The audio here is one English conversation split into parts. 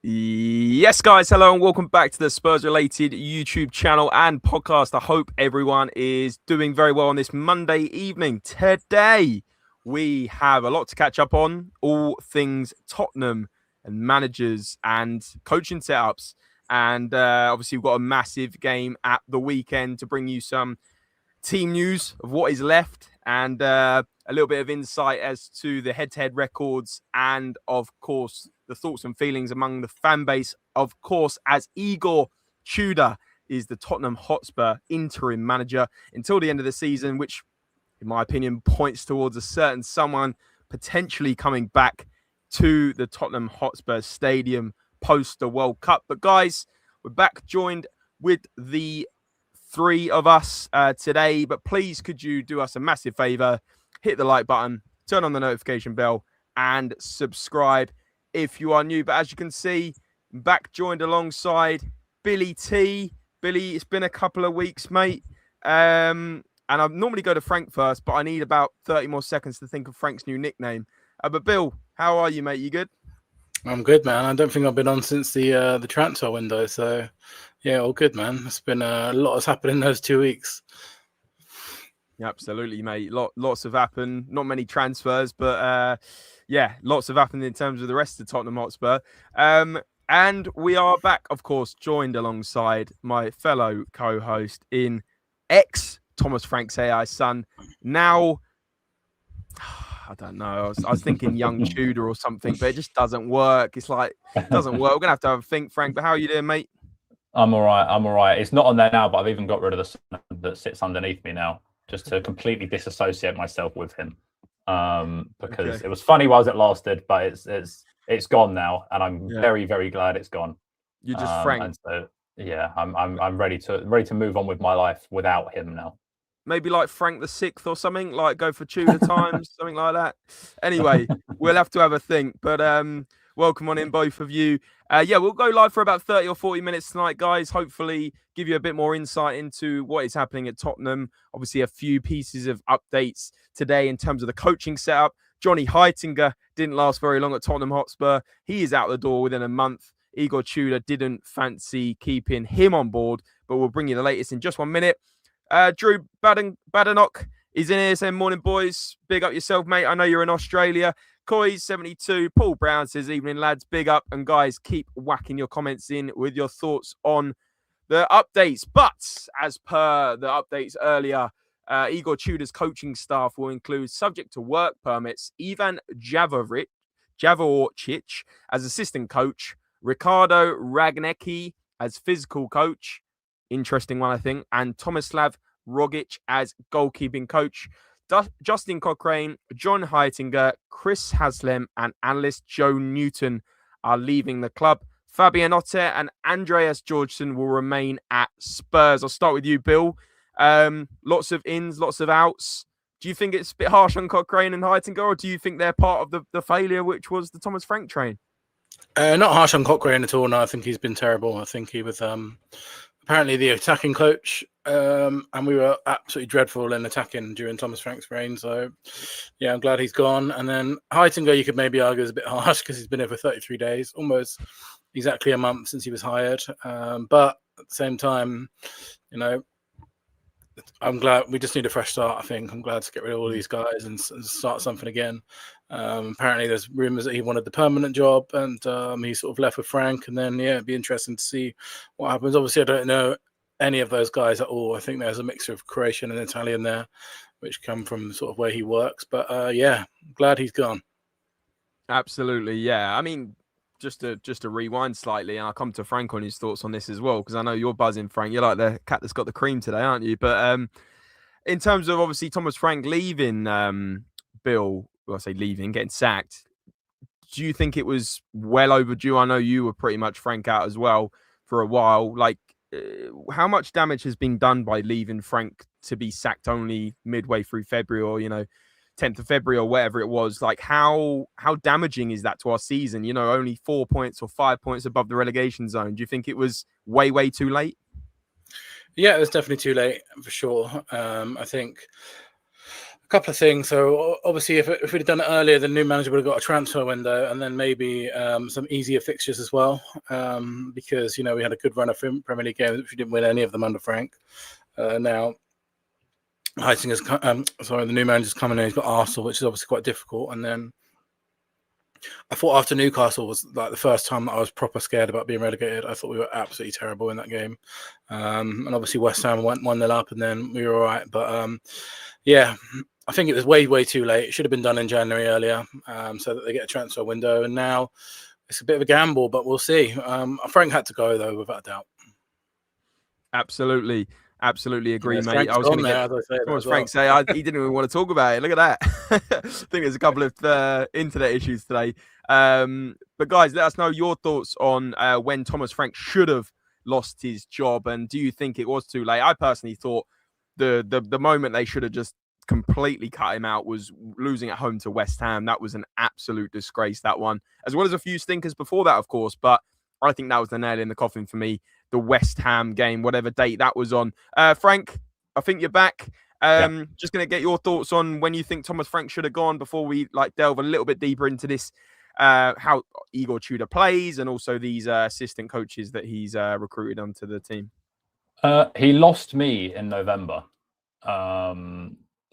Yes, guys, hello and welcome back to the Spurs-related YouTube channel and podcast. I hope everyone is doing very well on this Monday evening. Today, we have a lot to catch up on, all things Tottenham and managers and coaching setups. And obviously, we've got a massive game at the weekend to bring you some team news of what is left and a little bit of insight as to the head-to-head records and, of course, the thoughts and feelings among the fan base, of course, as Igor Tudor is the Tottenham Hotspur interim manager until the end of the season, which, in my opinion, points towards a certain someone potentially coming back to the Tottenham Hotspur Stadium post the World Cup. But, guys, we're back joined with the three of us today. But please, could you do us a massive favor? Hit the like button, turn on the notification bell, and subscribe if you are new. But as you can see, I'm back joined alongside Billie T. Billie, it's been a couple of weeks, mate. And I normally go to Frank first, but I need about 30 more seconds to think of Frank's new nickname. But Bill, how are you, mate? You good? I'm good, man. I don't think I've been on since the transfer window. So, yeah, all good, man. It's been a lot has happened in those 2 weeks. Absolutely, mate. Lots have happened. Not many transfers, but yeah, lots have happened in terms of the rest of Tottenham Hotspur. And we are back, of course, joined alongside my fellow co-host in Thomas Frank's AI son. Now, I don't know. I was thinking young Tudor or something, but it just doesn't work. It's like, it doesn't work. We're going to have a think, Frank. But how are you doing, mate? I'm all right. It's not on there now, but I've even got rid of the sun that sits underneath me now, just to completely disassociate myself with him. Because it was funny while it lasted, but it's gone now, and I'm very, very glad it's gone. You're just Frank. And so yeah, I'm ready to move on with my life without him now. Maybe like Frank the Sixth or something, like go for Tudor times, something like that. Anyway, we'll have to have a think. But welcome on in, both of you. Yeah, we'll go live for about 30 or 40 minutes tonight, guys. Hopefully give you a bit more insight into what is happening at Tottenham. Obviously, a few pieces of updates today in terms of the coaching setup. Johnny Heitinga didn't last very long at Tottenham Hotspur. He is out the door within a month. Igor Tudor didn't fancy keeping him on board, but we'll bring you the latest in just 1 minute. Drew Badenoch is in here saying, morning, boys. Big up yourself, mate. I know you're in Australia. Coy72, Paul Brown says, evening, lads. Big up. And guys, keep whacking your comments in with your thoughts on the updates. But as per the updates earlier, Igor Tudor's coaching staff will include, subject to work permits, Ivan Javorcic as assistant coach, Ricardo Ragnecki as physical coach, interesting one, I think, and Tomislav Rogic as goalkeeping coach. Justin Cochrane, John Heitinga, Chris Haslem, and analyst Joe Newton are leaving the club. Fabian Otte and Andreas Georgeson will remain at Spurs. I'll start with you, Bill. Lots of ins, lots of outs. Do you think it's a bit harsh on Cochrane and Heitinga, or do you think they're part of the failure, which was the Thomas Frank train? Not harsh on Cochrane at all. No, I think he's been terrible. I think he was apparently the attacking coach, and we were absolutely dreadful in attacking during Thomas Frank's reign. So, yeah, I'm glad he's gone. And then Heitinga, you could maybe argue, is a bit harsh because he's been here for 33 days, almost exactly a month since he was hired. But at the same time, you know, I'm glad we just need a fresh start. I think I'm glad to get rid of all these guys and start something again. Apparently, there's rumours that he wanted the permanent job, and he sort of left with Frank. And then, yeah, it'd be interesting to see what happens. Obviously, I don't know any of those guys at all. I think there's a mixture of Croatian and Italian there, which come from sort of where he works. But yeah, glad he's gone. Absolutely, yeah. I mean, just to rewind slightly, and I'll come to Frank on his thoughts on this as well, because I know you're buzzing, Frank. You're like the cat that's got the cream today, aren't you? But in terms of obviously Thomas Frank leaving, Bill, well, I say leaving, getting sacked, do you think it was well overdue? I know you were pretty much Frank out as well for a while. Like, how much damage has been done by leaving Frank to be sacked only midway through February, or 10th of February or whatever it was? Like, how damaging is that to our season? Only 4 points or 5 points above the relegation zone. Do you think it was way too late? Yeah, it was definitely too late for sure. I think A couple of things. So obviously, if we'd have done it earlier, the new manager would have got a transfer window, and then maybe some easier fixtures as well. Because we had a good run of Premier League games, which we didn't win any of them under Frank. Now, Heitinger's the new manager's coming in. He's got Arsenal, which is obviously quite difficult. And then I thought after Newcastle was like the first time that I was proper scared about being relegated. I thought we were absolutely terrible in that game. And obviously West Ham went 1-0 up, and then we were all right. But yeah. I think it was way, way too late. It should have been done in January earlier, so that they get a transfer window. And now it's a bit of a gamble, but we'll see. Frank had to go, though, without a doubt. Absolutely agree, mate. Frank's I was going to as I say. What was Frank say? He didn't even want to talk about it. Look at that. I think there's a couple of internet issues today. But guys, let us know your thoughts on when Thomas Frank should have lost his job, and do you think it was too late? I personally thought the moment they should have just completely cut him out was losing at home to West Ham. That was an absolute disgrace, that one, as well as a few stinkers before that, of course, but I think that was the nail in the coffin for me, the West Ham game, whatever date that was on. Frank, I think you're back. Just going to get your thoughts on when you think Thomas Frank should have gone before we delve a little bit deeper into this, how Igor Tudor plays, and also these assistant coaches that he's recruited onto the team. He lost me in November.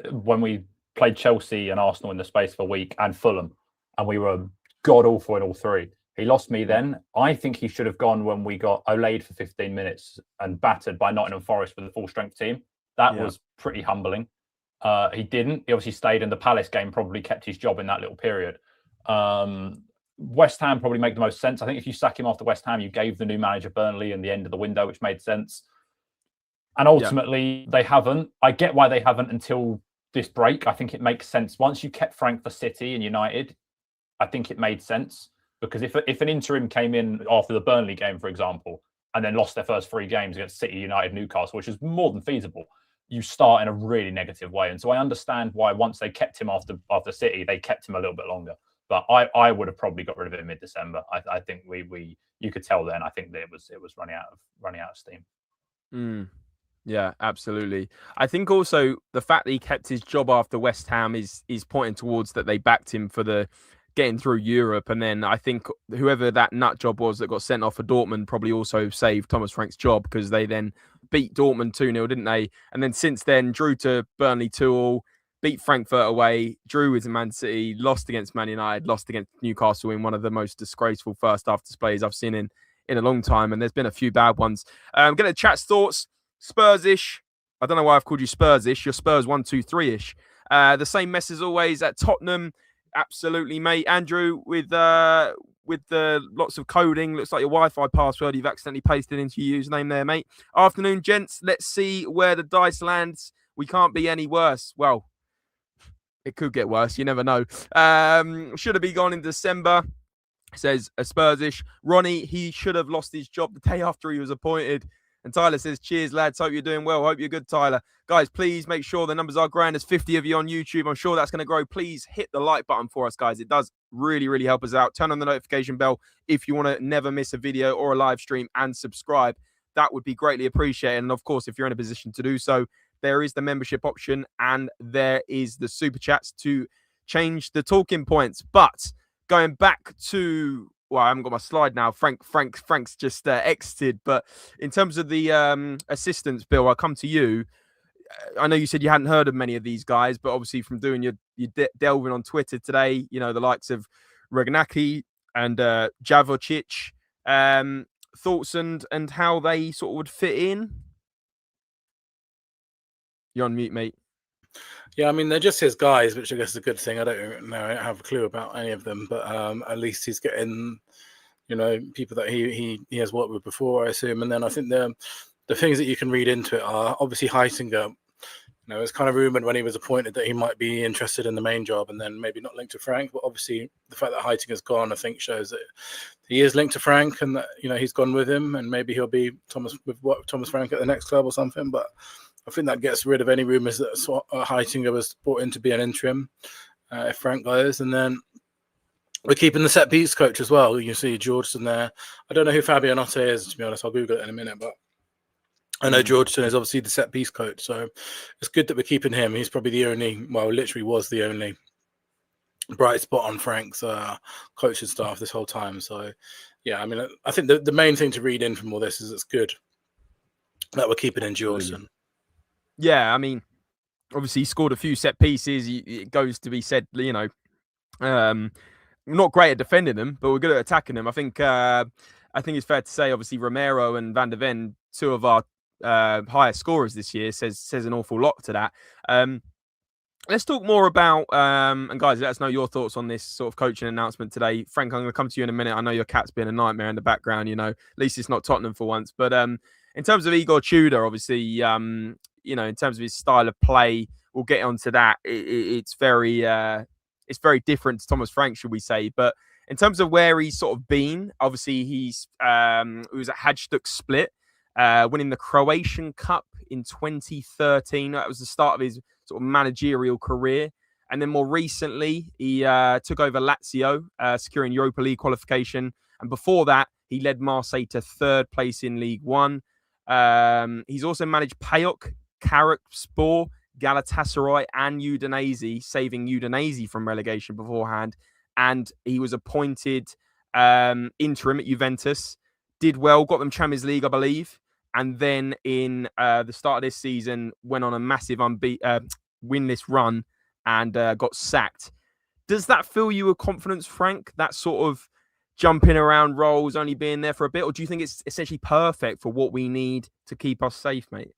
When we played Chelsea and Arsenal in the space of a week, and Fulham, and we were god awful in all three. He lost me then. I think he should have gone when we got Olayed for 15 minutes and battered by Nottingham Forest with a full strength team. That was pretty humbling. He didn't. He obviously stayed in the Palace game, probably kept his job in that little period. West Ham probably make the most sense. I think if you sack him after West Ham, you gave the new manager Burnley in the end of the window, which made sense. And ultimately, they haven't. I get why they haven't until this break. I think it makes sense. Once you kept Frank for City and United, I think it made sense. Because if an interim came in after the Burnley game, for example, and then lost their first 3 games against City, United, Newcastle, which is more than feasible, you start in a really negative way. And so I understand why once they kept him after City, they kept him a little bit longer. But I would have probably got rid of it in mid-December. I think you could tell then. I think that it was running out of steam. Yeah, absolutely. I think also the fact that he kept his job after West Ham is pointing towards that they backed him for the getting through Europe. And then I think whoever that nut job was that got sent off for Dortmund probably also saved Thomas Frank's job, because they then beat Dortmund 2-0, didn't they? And then since then, drew to Burnley 2-2, beat Frankfurt away, drew with Man City, lost against Man United, lost against Newcastle in one of the most disgraceful first half displays I've seen in a long time. And there's been a few bad ones. I'm going to chat's thoughts. Spurs-ish. I don't know why I've called you Spurs-ish. You're Spurs 1-2-3-ish. The same mess as always at Tottenham. Absolutely, mate. Andrew, with the lots of coding, looks like your Wi-Fi password you've accidentally pasted into your username there, mate. Afternoon, gents. Let's see where the dice lands. We can't be any worse. Well, it could get worse. You never know. Should have been gone in December. Says a Spurs-ish. Ronnie, he should have lost his job the day after he was appointed. And Tyler says, cheers, lads. Hope you're doing well. Hope you're good, Tyler. Guys, please make sure the numbers are growing. There's 50 of you on YouTube. I'm sure that's going to grow. Please hit the like button for us, guys. It does really, really help us out. Turn on the notification bell if you want to never miss a video or a live stream, and subscribe. That would be greatly appreciated. And of course, if you're in a position to do so, there is the membership option and there is the super chats to change the talking points. But going back to... Well, I haven't got my slide now. Frank's just exited. But in terms of the assistants, Bill, I'll come to you. I know you said you hadn't heard of many of these guys, but obviously from doing your delving on Twitter today, you know, the likes of Regnacki and Javocic, thoughts and how they sort of would fit in? You're on mute, mate. Yeah, I mean, they're just his guys, which I guess is a good thing. I don't have a clue about any of them, but at least he's getting, you know, people that he has worked with before, I assume. And then I think the things that you can read into it are obviously Heitinger. You know, it's kind of rumored when he was appointed that he might be interested in the main job and then maybe not linked to Frank. But obviously the fact that Heitinger's gone, I think, shows that he is linked to Frank and that, you know, he's gone with him and maybe he'll be Thomas Frank at the next club or something. But I think that gets rid of any rumours that Heitinger was brought in to be an interim if Frank goes. And then we're keeping the set piece coach as well. You see Georgeson there. I don't know who Fabio Notte is, to be honest. I'll Google it in a minute. But I know Georgeson is obviously the set piece coach, so it's good that we're keeping him. He's probably the only, well, literally was the only bright spot on Frank's coaching staff this whole time. So, yeah, I mean, I think the main thing to read in from all this is it's good that we're keeping in Georgeson. Yeah, I mean, obviously he scored a few set pieces. It goes to be said, you know, not great at defending them, but we're good at attacking them. I think it's fair to say, obviously, Romero and Van der Ven, two of our highest scorers this year, says an awful lot to that. Let's talk more about, and guys, let us know your thoughts on this sort of coaching announcement today. Frank, I'm going to come to you in a minute. I know your cat's been a nightmare in the background, you know, at least it's not Tottenham for once. But in terms of Igor Tudor, obviously, you know, in terms of his style of play, we'll get onto that. It's very different to Thomas Frank, should we say. But in terms of where he's sort of been, obviously, he was at Hajduk Split, winning the Croatian Cup in 2013. That was the start of his sort of managerial career. And then more recently, he took over Lazio, securing Europa League qualification. And before that, he led Marseille to third place in League One. He's also managed PAOK, Karakspor, Galatasaray and Udinese, saving Udinese from relegation beforehand. And he was appointed interim at Juventus. Did well, got them Champions League, I believe. And then in the start of this season, went on a massive winless run and got sacked. Does that fill you with confidence, Frank? That sort of jumping around roles, only being there for a bit? Or do you think it's essentially perfect for what we need to keep us safe, mate?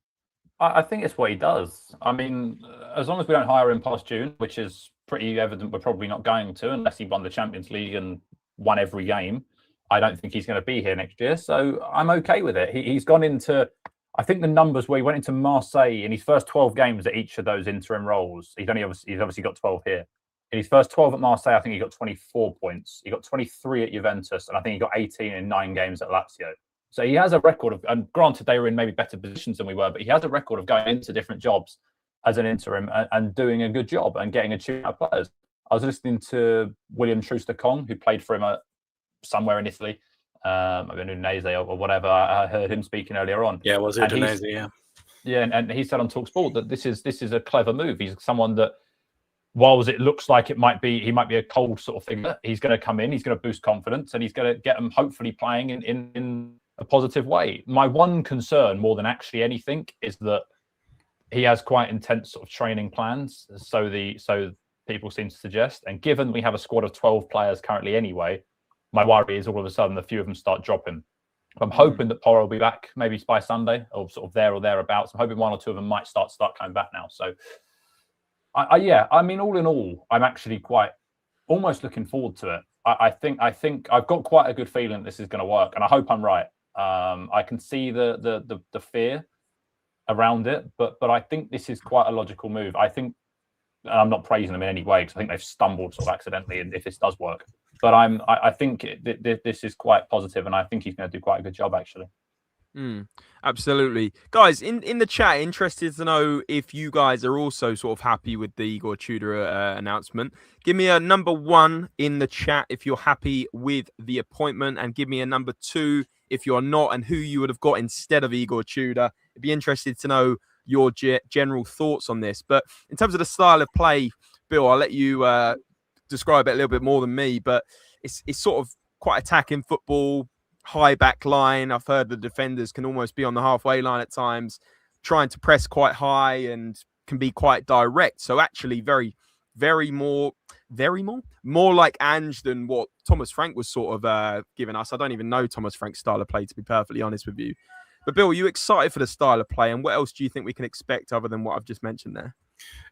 I think it's what he does. I mean, as long as we don't hire him past June, which is pretty evident we're probably not going to, unless he won the Champions League and won every game, I don't think he's going to be here next year. So I'm okay with it. He's gone into, I think the numbers where he went into Marseille in his first 12 games at each of those interim roles. He's obviously got 12 here. In his first 12 at Marseille, I think he got 24 points. He got 23 at Juventus, and I think he got 18 in 9 games at Lazio. So he has a record of, and granted they were in maybe better positions than we were, but he has a record of going into different jobs as an interim and doing a good job and getting a tune out of players. I was listening to William Trooster-Kong, who played for him somewhere in Italy, maybe in Udinese or whatever. I heard him speaking earlier on. Yeah, it was Udinese, yeah. Yeah, and he said on TalkSport that this is a clever move. He's someone that, whilst it looks like he might be a cold sort of figure, he's going to come in, he's going to boost confidence, and he's going to get them hopefully playing in a positive way. My one concern, more than actually anything, is that he has quite intense sort of training plans. So people seem to suggest, and given we have a squad of 12 players currently anyway, my worry is all of a sudden a few of them start dropping. I'm hoping that Porro will be back maybe by Sunday, or sort of there or thereabouts. I'm hoping one or two of them might start coming back now. So, I mean, all in all, I'm actually quite almost looking forward to it. I think I've got quite a good feeling this is going to work, and I hope I'm right. I can see the fear around it, but I think this is quite a logical move. I think, and I'm not praising them in any way because I think they've stumbled sort of accidentally, and if this does work. But I think this is quite positive, and I think he's going to do quite a good job actually. Absolutely. Guys, in the chat, interested to know if you guys are also sort of happy with the Igor Tudor announcement. Give me a number 1 in the chat if you're happy with the appointment, and give me a number 2 if you're not, and who you would have got instead of Igor Tudor. I'd be interested to know your general thoughts on this. But in terms of the style of play, Bill, I'll let you describe it a little bit more than me, but it's sort of quite attacking football, high back line. I've heard the defenders can almost be on the halfway line at times, trying to press quite high and can be quite direct. So actually very more like Ange than what Thomas Frank was sort of giving us. I don't even know Thomas Frank's style of play, to be perfectly honest with you. But Bill, are you excited for the style of play, and what else do you think we can expect other than what I've just mentioned there?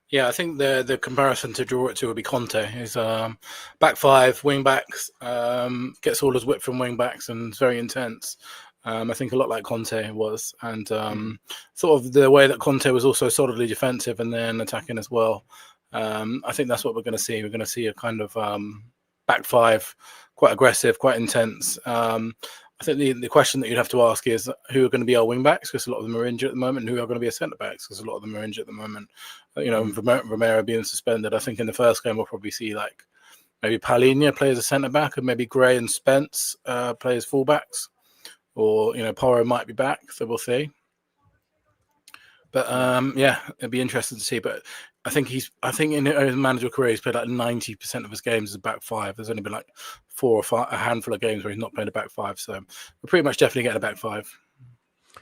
Yeah, I think the comparison to draw it to would be Conte. He's back 5, wing backs, gets all his whip from wing backs, and it's very intense. I think a lot like Conte was, and sort of the way that Conte was also solidly defensive and then attacking as well. I think that's what we're going to see. We're going to see a kind of back 5, quite aggressive, quite intense. I think the question that you'd have to ask is who are going to be our wing backs, because a lot of them are injured at the moment, and who are going to be our centre backs, because a lot of them are injured at the moment. You know, Romero being suspended, I think in the first game we'll probably see like maybe Palhinha play as a centre back, and maybe Gray and Spence play as full backs, or Porro might be back, so we'll see. But yeah, it'd be interesting to see. But I think in his managerial career, he's played like 90% of his games as a back five. There's only been like 4 or 5, a handful of games where he's not played a back five. So we're pretty much definitely getting a back five.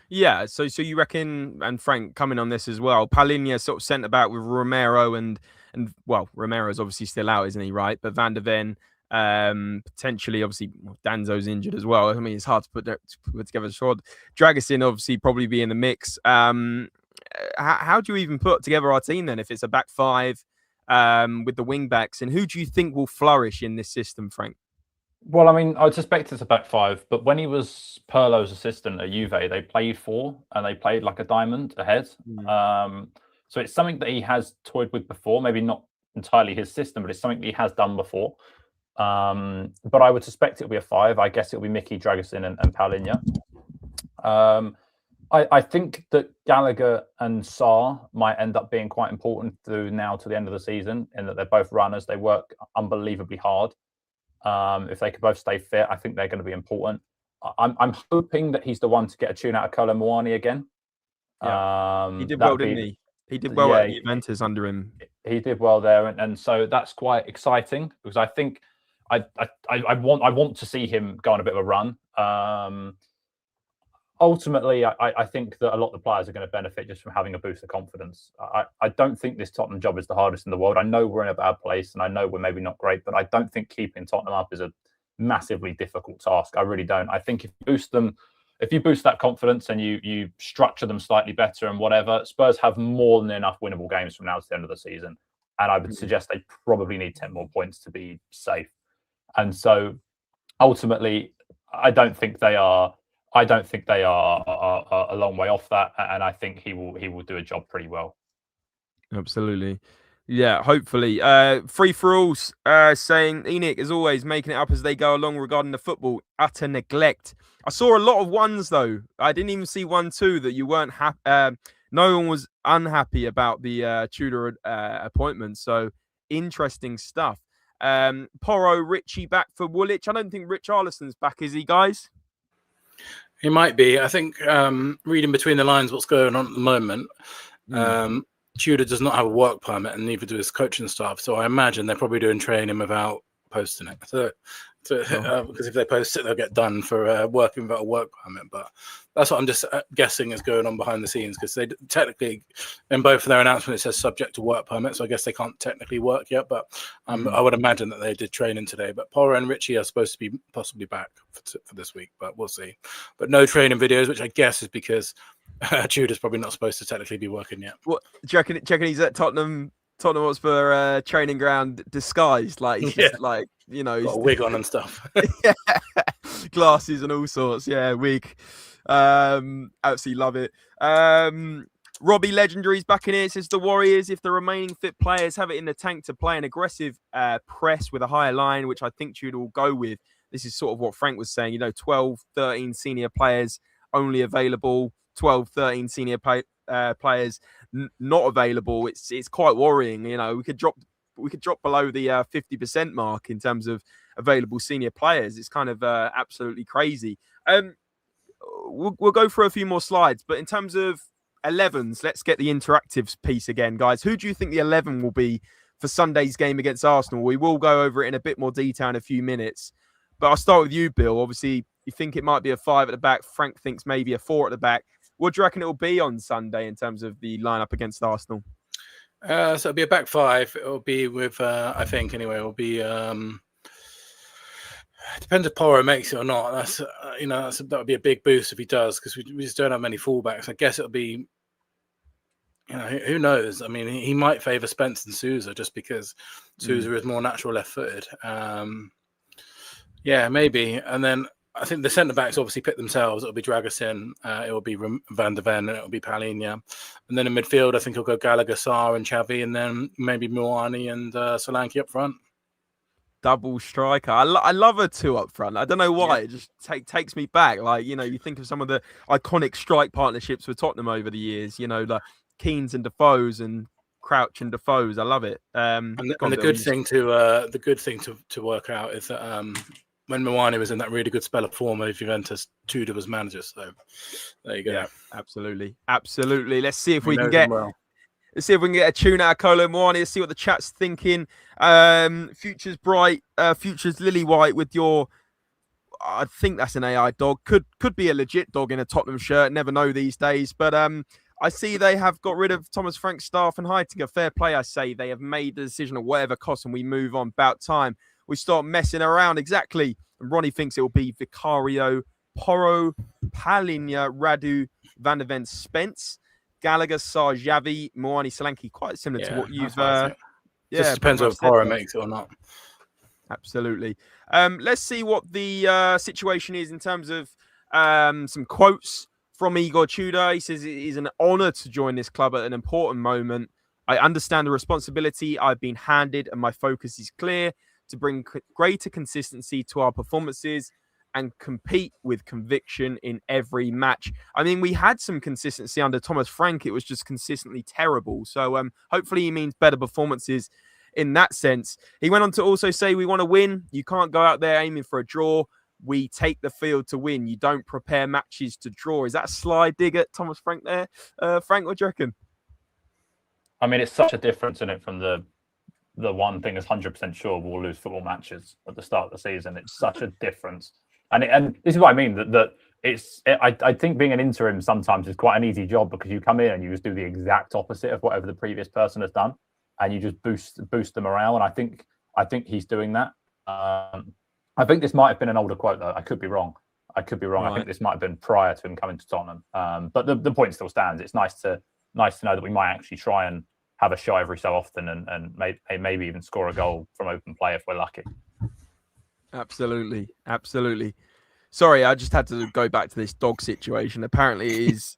Yeah, so you reckon, and Frank coming on this as well, Palinha sort of centre back with Romero and well, Romero's obviously still out, isn't he? Right, but Van der Ven, potentially, obviously, Danzo's injured as well. I mean, it's hard to put together a squad. Dragusin obviously probably be in the mix. How do you even put together our team then if it's a back five with the wing backs, and who do you think will flourish in this system, Frank? Well, I mean, I would suspect it's a back five, but when he was Pirlo's assistant at Juve, they played 4 and they played like a diamond ahead. So it's something that he has toyed with before, maybe not entirely his system, but it's something that he has done before. But I would suspect it'll be a 5. I guess it'll be Mickey, Dragusin and Palinha. I think that Gallagher and Sarr might end up being quite important through now to the end of the season, in that they're both runners. They work unbelievably hard. If they could both stay fit, I think they're going to be important. I'm hoping that he's the one to get a tune out of Kolo Muani again. Yeah. He did well, didn't he? He did well at Juventus under him. He did well there, and so that's quite exciting because I think I want to see him go on a bit of a run. Ultimately, I think that a lot of the players are going to benefit just from having a boost of confidence. I don't think this Tottenham job is the hardest in the world. I know we're in a bad place and I know we're maybe not great, but I don't think keeping Tottenham up is a massively difficult task. I really don't. I think if you boost that confidence and you structure them slightly better and whatever, Spurs have more than enough winnable games from now to the end of the season. And I would suggest they probably need 10 more points to be safe. And so ultimately, I don't think they are a long way off that, and I think he will do a job pretty well. Absolutely, yeah. Hopefully, free for alls saying ENIC as always making it up as they go along regarding the football. Utter neglect. I saw a lot of ones though. I didn't even see 1-2 that you weren't happy. No one was unhappy about the Tudor appointment. So interesting stuff. Porro, Richie back for Woolwich. I don't think Rich Arlison's back, is he, guys? He might be. I think reading between the lines what's going on at the moment, Tudor does not have a work permit and neither do his coaching staff. So I imagine they're probably doing training without posting it. Because if they post it, they'll get done for working without a work permit. But that's what I'm just guessing is going on behind the scenes, because they technically, in both of their announcements, it says subject to work permit. So I guess they can't technically work yet. But I would imagine that they did training today. But Porro and Richie are supposed to be possibly back for this week, but we'll see. But no training videos, which I guess is because Tudor's probably not supposed to technically be working yet. What do you reckon he's at Tottenham Hotspur training ground disguised, like he's just like, you know, got a wig on and stuff. Yeah, glasses and all sorts. Yeah, wig. Absolutely love it. Robbie Legendary's back in here. It says the Warriors, if the remaining fit players have it in the tank to play an aggressive press with a higher line, which I think Tudor will go with. This is sort of what Frank was saying. You know, 12, 13 senior players only available. 12, 13 senior players not available. It's quite worrying. You know, we could drop below the 50% mark in terms of available senior players. It's kind of absolutely crazy. We'll go through a few more slides, but in terms of 11s, let's get the interactives piece again, guys. Who do you think the 11 will be for Sunday's game against Arsenal? We will go over it in a bit more detail in a few minutes, but I'll start with you, Bill. Obviously, you think it might be a 5 at the back. Frank thinks maybe a 4 at the back. What do you reckon it will be on Sunday in terms of the lineup against Arsenal? So it'll be a back 5. It'll be with, I think anyway, it'll be, depends if Porro makes it or not. That's, that would be a big boost if he does, because we just don't have many fullbacks. I guess it'll be, who knows? I mean, he might favour Spence and Sousa just because Sousa is more natural left-footed. Yeah, maybe. And then I think the centre-backs obviously pick themselves. It'll be Dragusin, it will be Van der Ven, and it'll be Palinha. And then in midfield, I think he'll go Gallagher, Sarr and Xavi, and then maybe Muani and Solanke up front. Double striker. I love a 2 up front. I don't know why. Yeah. It just takes me back. Like, you think of some of the iconic strike partnerships with Tottenham over the years, like Keanes and Defoe's and Crouch and Defoe's. I love it. And the good thing to work out is that when Moani was in that really good spell of form of Juventus, Tudor was manager. So there you go. Yeah, absolutely. Let's see if He we can knows get. him well. Let's see if we can get a tune out of Kolo Moani. Let's see what the chat's thinking. Future's bright. Future's lily white with your. I think that's an AI dog. Could be a legit dog in a Tottenham shirt. Never know these days. But I see they have got rid of Thomas Frank's staff and Heitinga. Fair play, I say. They have made the decision at whatever cost, and we move on. About time we start messing around. Exactly. And Ronnie thinks it will be Vicario, Porro, Palinha, Radu, Van der Ven, Spence, Gallagher, Sarr, Xavi, Moani, Solanke. Quite similar to what you've. Just depends whether Porro makes it or not. Absolutely. Let's see what the situation is in terms of some quotes from Igor Tudor. He says it is an honour to join this club at an important moment. I understand the responsibility I've been handed, and my focus is clear to bring greater consistency to our performances and compete with conviction in every match. I mean, we had some consistency under Thomas Frank. It was just consistently terrible. So hopefully he means better performances in that sense. He went on to also say, we want to win. You can't go out there aiming for a draw. We take the field to win. You don't prepare matches to draw. Is that a sly dig at Thomas Frank there? Frank, what do you reckon? I mean, it's such a difference in it from the one thing is 100% sure we'll lose football matches at the start of the season. It's such a difference. And this is what I mean, that I think being an interim sometimes is quite an easy job because you come in and you just do the exact opposite of whatever the previous person has done, and you just boost the morale. And I think he's doing that. I think this might have been an older quote though. I could be wrong. Right. I think this might have been prior to him coming to Tottenham. But the point still stands. It's nice to know that we might actually try and have a shot every so often and maybe even score a goal from open play if we're lucky. Absolutely. Sorry, I just had to go back to this dog situation. Apparently, is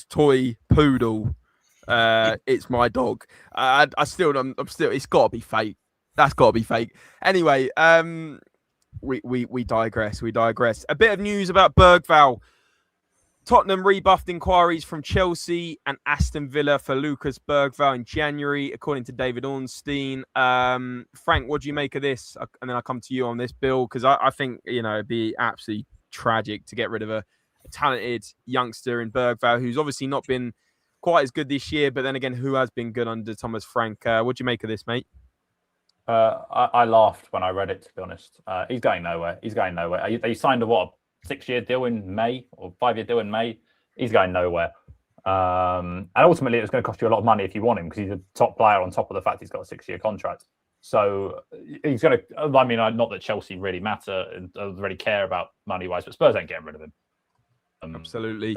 toy poodle. It's my dog. I'm still. It's got to be fake. That's got to be fake. Anyway, we digress. A bit of news about Bergvall. Tottenham rebuffed inquiries from Chelsea and Aston Villa for Lucas Bergvall in January, according to David Ornstein. Frank, what do you make of this? And then I'll come to you on this, Bill, because I think, it'd be absolutely tragic to get rid of a talented youngster in Bergvall, who's obviously not been quite as good this year, but then again, who has been good under Thomas Frank? What do you make of this, mate? I laughed when I read it, to be honest. He's going nowhere. They signed a 6-year deal in May or 5-year deal in May. He's going nowhere. And ultimately, it's going to cost you a lot of money if you want him because he's a top player on top of the fact he's got a 6-year contract. So he's going to, I mean, not that Chelsea really matter and don't really care about money-wise, but Spurs ain't getting rid of him. Absolutely.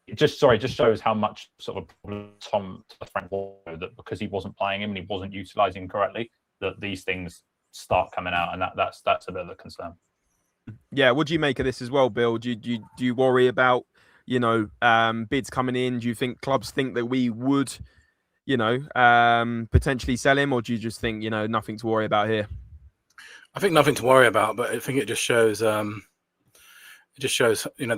It just shows how much sort of problem Tom Frank was, that because he wasn't playing him and he wasn't utilising him correctly, that these things start coming out, and that's a bit of a concern. Yeah, what do you make of this as well, Bill? Do you worry about bids coming in? Do you think clubs think that we would potentially sell him, or do you just think nothing to worry about here? I think nothing to worry about, but I think it just shows the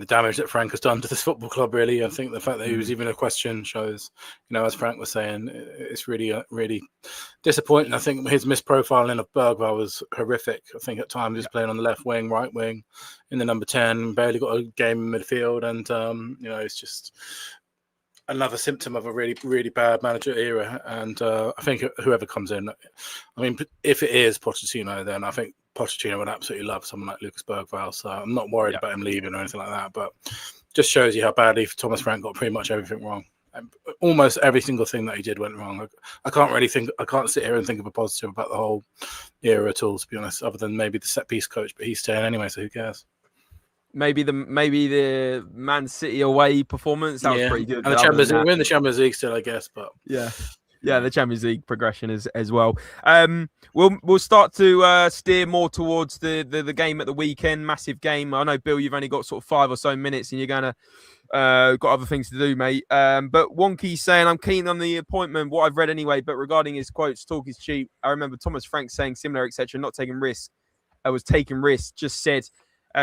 damage that Frank has done to this football club. Really, I think the fact that he was even a question shows, as Frank was saying, it's really really disappointing. I think his misprofiling of Bergvall was horrific. I think at times he was playing on the left wing, right wing, in the number 10, barely got a game in midfield, and it's just another symptom of a really really bad manager era. And I think whoever comes in, I mean, if it is Pochettino, then I think Pochettino would absolutely love someone like Lucas Bergvall, so I'm not worried about him leaving or anything like that, but just shows you how badly Thomas Frank got pretty much everything wrong. Almost every single thing that he did went wrong. I can't sit here and think of a positive about the whole era at all, to be honest, other than maybe the set piece coach, but he's staying anyway, so who cares? Maybe the Man City away performance, that was pretty good. And the Champions League, we're in the Champions League still, I guess, but yeah, the Champions League progression as well. We'll start to steer more towards the game at the weekend. Massive game. I know, Bill, you've only got sort of 5 or so minutes, and you're gonna got other things to do, mate. But Wonky's saying, I'm keen on the appointment. What I've read anyway, but regarding his quotes, talk is cheap. I remember Thomas Frank saying similar, etc. Not taking risks. I was taking risks. Just said,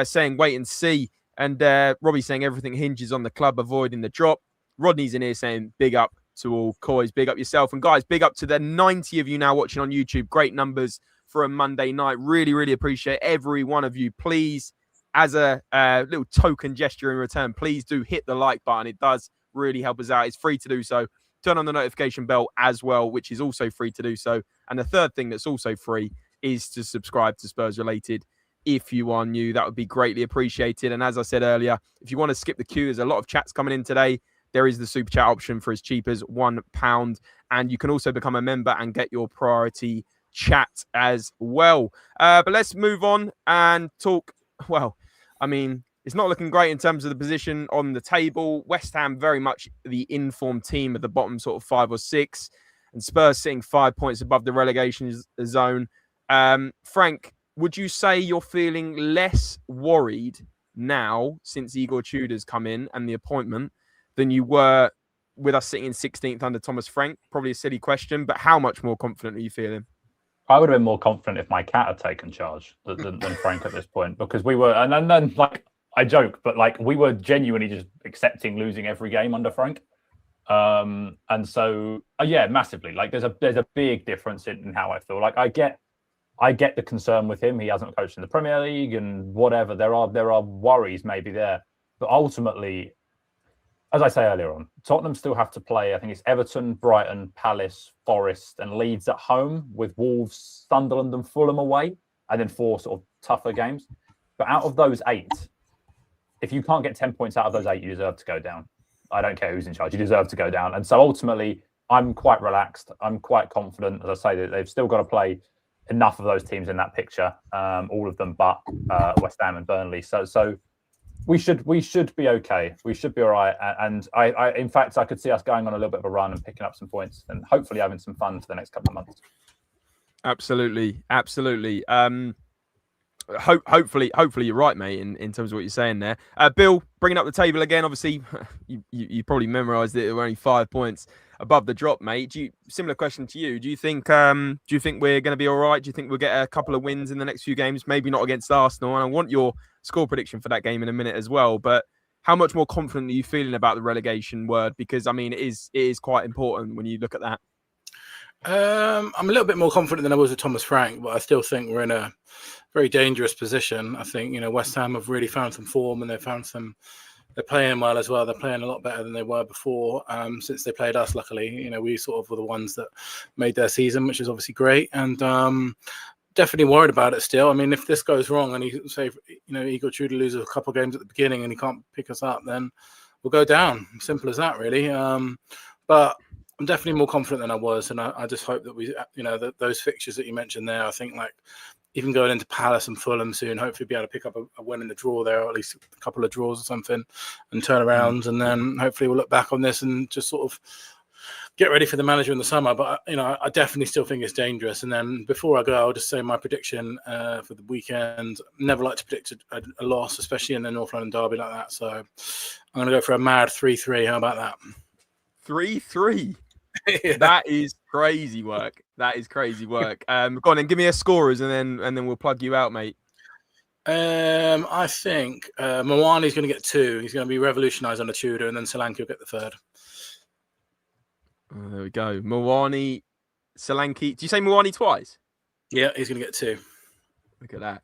saying wait and see. And Robbie saying everything hinges on the club avoiding the drop. Rodney's in here saying big up to all Coys, big up yourself. And guys, big up to the 90 of you now watching on YouTube. Great numbers for a Monday night. Really, really appreciate every one of you. Please, as a little token gesture in return, please do hit the like button. It does really help us out. It's free to do so. Turn on the notification bell as well, which is also free to do so. And the third thing that's also free is to subscribe to Spurs Related. If you are new, that would be greatly appreciated. And as I said earlier, if you want to skip the queue, there's a lot of chats coming in today. There is the super chat option for as cheap as £1. And you can also become a member and get your priority chat as well. But let's move on and talk. Well, I mean, it's not looking great in terms of the position on the table. West Ham very much the informed team at the bottom sort of 5 or 6. And Spurs sitting 5 points above the relegation zone. Frank, would you say you're feeling less worried now since Igor Tudor's come in and the appointment than you were with us sitting in 16th under Thomas Frank? Probably a silly question, but how much more confident are you feeling? I would have been more confident if my cat had taken charge than Frank at this point, because we were, and then like I joke, but like we were genuinely just accepting losing every game under Frank. And so yeah, massively. Like there's a big difference in how I feel. Like I get the concern with him. He hasn't coached in the Premier League and whatever. There are worries maybe there. But ultimately, as I say earlier on, Tottenham still have to play, I think it's Everton, Brighton, Palace, Forest and Leeds at home, with Wolves, Sunderland and Fulham away, and then 4 sort of tougher games. But out of those 8, if you can't get 10 points out of those 8, you deserve to go down. I don't care who's in charge. You deserve to go down. And so ultimately, I'm quite relaxed. I'm quite confident. As I say, that they've still got to play enough of those teams in that picture, all of them but West Ham and Burnley. So we should be okay. We should be all right. And I in fact, I could see us going on a little bit of a run and picking up some points and hopefully having some fun for the next couple of months. Absolutely. Hopefully you're right, mate, in terms of what you're saying there. Bill, bringing up the table again. Obviously, you probably memorised it. There were only 5 points above the drop, mate. Similar question to you. Do you think we're going to be all right? Do you think we'll get a couple of wins in the next few games? Maybe not against Arsenal. And I want your score prediction for that game in a minute as well. But how much more confident are you feeling about the relegation word? Because I mean, it is quite important when you look at that. I'm a little bit more confident than I was with Thomas Frank, but I still think we're in a very dangerous position. I think, West Ham have really found some form and they're playing well as well. They're playing a lot better than they were before since they played us, luckily. We sort of were the ones that made their season, which is obviously great. And definitely worried about it still. I mean, if this goes wrong and Igor Tudor loses a couple of games at the beginning and he can't pick us up, then we'll go down. Simple as that, really. But I'm definitely more confident than I was, and I just hope that we, those fixtures that you mentioned there, I think like even going into Palace and Fulham soon, hopefully be able to pick up a win in the draw there, or at least a couple of draws or something, and turn around, and then hopefully we'll look back on this and just sort of get ready for the manager in the summer. But I definitely still think it's dangerous. And then before I go, I'll just say my prediction for the weekend. Never like to predict a loss, especially in the North London derby like that. So I'm going to go for a mad 3-3. How about that? 3-3. Yeah. That is crazy work. Go on and give me a scorers and then we'll plug you out, mate. I think Mwani's going to get 2. He's going to be revolutionised on the Tudor, and then Solanke will get the 3rd. Oh, there we go. Mwani, Solanke. Do you say Mwani twice? Yeah, he's going to get 2. Look at that.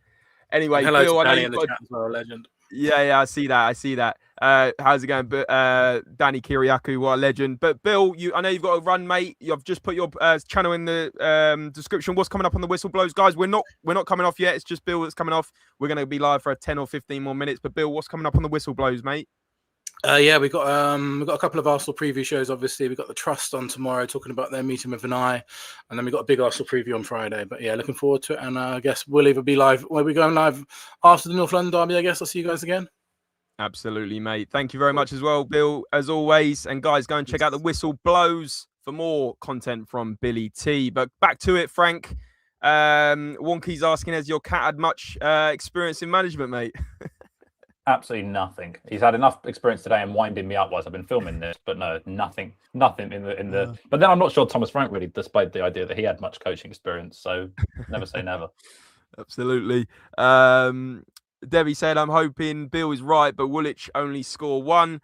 Anyway, hello Bill, to Danny in the chat as well, legend. Yeah, I see that. How's it going? But Danny Kiriakou, what a legend. But Bill, I know you've got a run, mate. You've just put your channel in the description. What's coming up on the Whistle Blows, guys? We're not coming off yet. It's just Bill that's coming off. We're going to be live for 10 or 15 more minutes. But Bill, what's coming up on the Whistle Blows, mate? Yeah, we've got a couple of Arsenal preview shows. Obviously, we've got the Trust on tomorrow, talking about their meeting with ENIC, and then we've got a big Arsenal preview on Friday. But yeah, looking forward to it. And I guess we'll either be live. We'll be going live after the North London derby. I guess I'll see you guys again. Absolutely, mate. Thank you very much as well, Bill, as always. And guys, go and check out the Whistle Blows for more content from Billie T. But back to it, Frank. Wonky's asking, has your cat had much experience in management, mate? Absolutely nothing. He's had enough experience today and winding me up whilst I've been filming this, but no, nothing in the. But then I'm not sure Thomas Frank really displayed the idea that he had much coaching experience. So never say never. Absolutely. Debbie said, I'm hoping Bill is right, but Woolwich only score 1.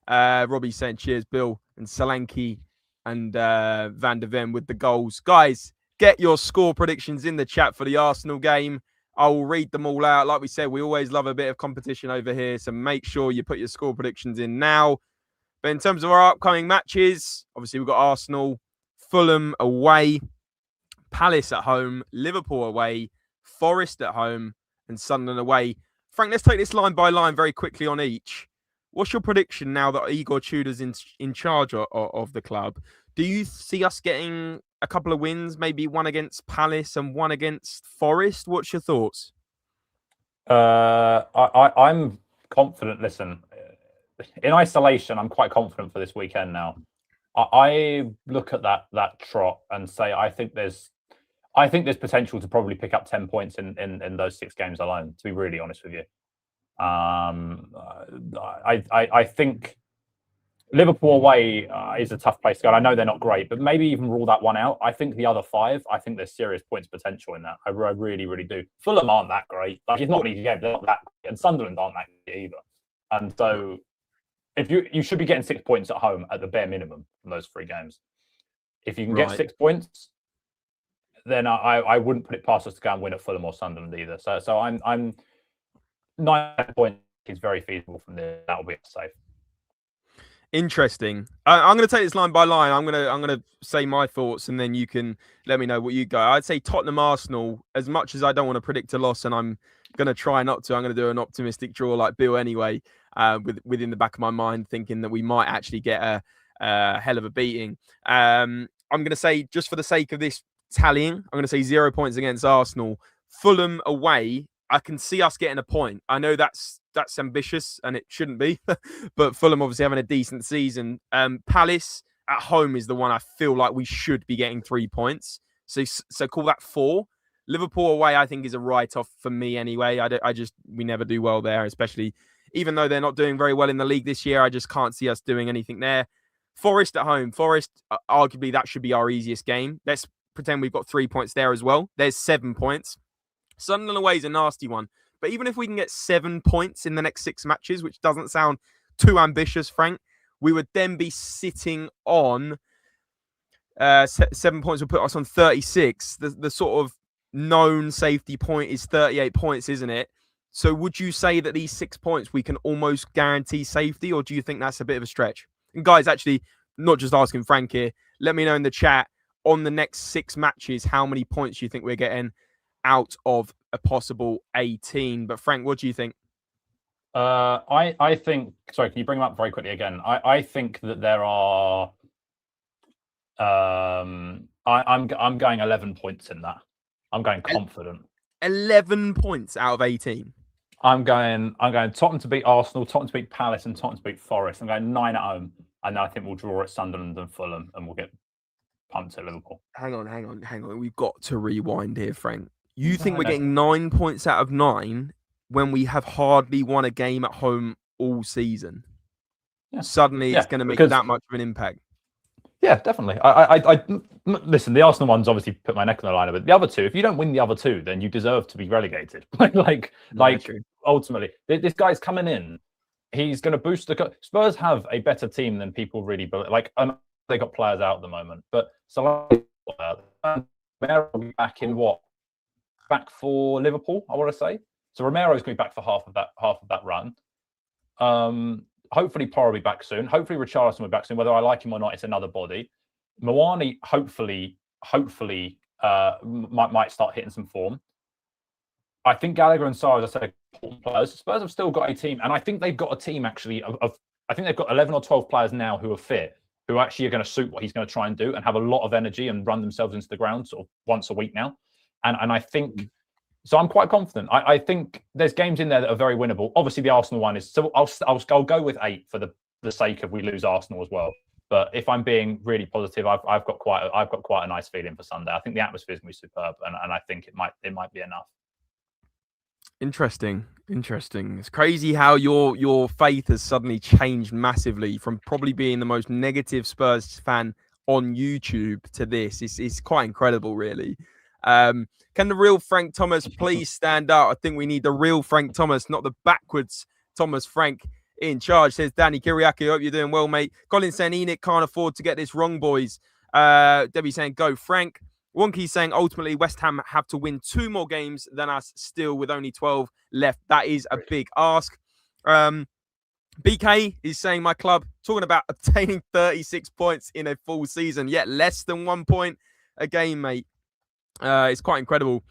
Robbie saying, cheers, Bill, and Solanke and Van der Ven with the goals. Guys, get your score predictions in the chat for the Arsenal game. I will read them all out. Like we said, we always love a bit of competition over here, so make sure you put your score predictions in now. But in terms of our upcoming matches, obviously we've got Arsenal, Fulham away, Palace at home, Liverpool away, Forest at home, and Sunderland away. Frank, let's take this line by line very quickly on each. What's your prediction now that Igor Tudor's in charge of the club? Do you see us getting a couple of wins, maybe one against Palace and one against Forest? What's your thoughts? I'm confident. Listen, in isolation, I'm quite confident for this weekend now. I look at that trot and say I think there's potential to probably pick up 10 points in those 6 games alone, to be really honest with you. I think Liverpool away is a tough place to go. I know they're not great, but maybe even rule that one out. I think the other 5, I think there's serious points potential in that. I really, really do. Fulham aren't that great. Like, it's not an easy game. They're not that great. And Sunderland aren't that great either. And so if you should be getting 6 points at home at the bare minimum from those 3 games. If you can get 6 points, then I wouldn't put it past us to go and win at Fulham or Sunderland either. So I'm 9 points is very feasible from there. That'll be safe. Interesting. I'm going to take this line by line. I'm going to say my thoughts, and then you can let me know what you go. I'd say Tottenham Arsenal. As much as I don't want to predict a loss, and I'm going to try not to, I'm going to do an optimistic draw like Bill anyway. Within the back of my mind, thinking that we might actually get a hell of a beating. I'm going to say, just for the sake of this tallying, I'm going to say 0 points against Arsenal. Fulham away, I can see us getting a point. I know that's ambitious and it shouldn't be, but Fulham obviously having a decent season. Palace at home is the one I feel like we should be getting 3 points. So call that 4. Liverpool away, I think, is a write-off for me anyway. We never do well there, especially even though they're not doing very well in the league this year. I just can't see us doing anything there. Forest at home. Forest, arguably, that should be our easiest game. Let's pretend we've got 3 points there as well. There's 7 points. Sunderland away is a nasty one. But even if we can get 7 points in the next 6 matches, which doesn't sound too ambitious, Frank, we would then be sitting on 7 points would put us on 36. The sort of known safety point is 38 points, isn't it? So would you say that these 6 points we can almost guarantee safety, or do you think that's a bit of a stretch? And guys, actually, not just asking Frank here, let me know in the chat on the next 6 matches how many points you think we're getting out of a possible 18. But Frank, what do you think? I think, sorry, can you bring them up very quickly again? I think that there are I'm going 11 points in that. I'm going confident. 11 points out of 18. I'm going Tottenham to beat Arsenal, Tottenham to beat Palace, and Tottenham to beat Forest. I'm going 9 at home, and then I think we'll draw at Sunderland and Fulham, and we'll get pumped at Liverpool. Hang on. We've got to rewind here, Frank. You think we're getting 9 points out of 9 when we have hardly won a game at home all season? Yeah. Suddenly, it's going to make that much of an impact. Yeah, definitely. I listen. The Arsenal one's obviously put my neck on the line, but the other 2, if you don't win the other 2, then you deserve to be relegated. like ultimately, this guy's coming in. He's going to boost the Spurs have a better team than people really believe. Like, they got players out at the moment, but so Romero will be back in what? Back for Liverpool, I want to say. So Romero's going to be back for half of that run. Hopefully, Porro will be back soon. Hopefully, Richarlison will be back soon. Whether I like him or not, it's another body. Moani, hopefully, might start hitting some form. I think Gallagher and Sarr, as I said, important players. Spurs have still got a team, and I think they've got a team actually I think they've got 11 or 12 players now who are fit, who actually are going to suit what he's going to try and do and have a lot of energy and run themselves into the ground sort of once a week now. And I think. So I'm quite confident. I think there's games in there that are very winnable. Obviously, the Arsenal one is. So I'll go with 8 for the sake of we lose Arsenal as well. But if I'm being really positive, I've got quite a nice feeling for Sunday. I think the atmosphere is going to be superb, and I think it might be enough. Interesting. It's crazy how your faith has suddenly changed massively from probably being the most negative Spurs fan on YouTube to this. It's quite incredible, really. Can the real Frank Thomas please stand up? I think we need the real Frank Thomas, not the backwards Thomas Frank in charge, says Danny Kiriaki. Hope you're doing well, mate. Colin saying ENIC can't afford to get this wrong, boys. Debbie saying go Frank. Wonky's saying ultimately West Ham have to win 2 more games than us still with only 12 left. That is a big ask. BK is saying my club talking about obtaining 36 points in a full season, yet less than 1 point a game, mate. It's quite incredible.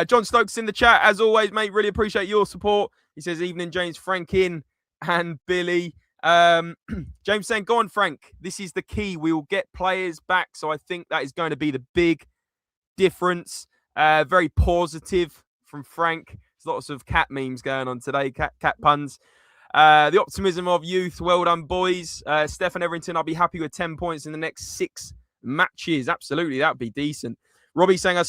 John Stokes in the chat, as always, mate. Really appreciate your support. He says, evening, James, Frankin, and Billy. James saying, go on, Frank. This is the key. We will get players back. So I think that is going to be the big difference. Very positive from Frank. There's lots of cat memes going on today, cat puns. The optimism of youth. Well done, boys. Stefan Everington, I'll be happy with 10 points in the next 6 matches. Absolutely, that would be decent. Robbie saying, I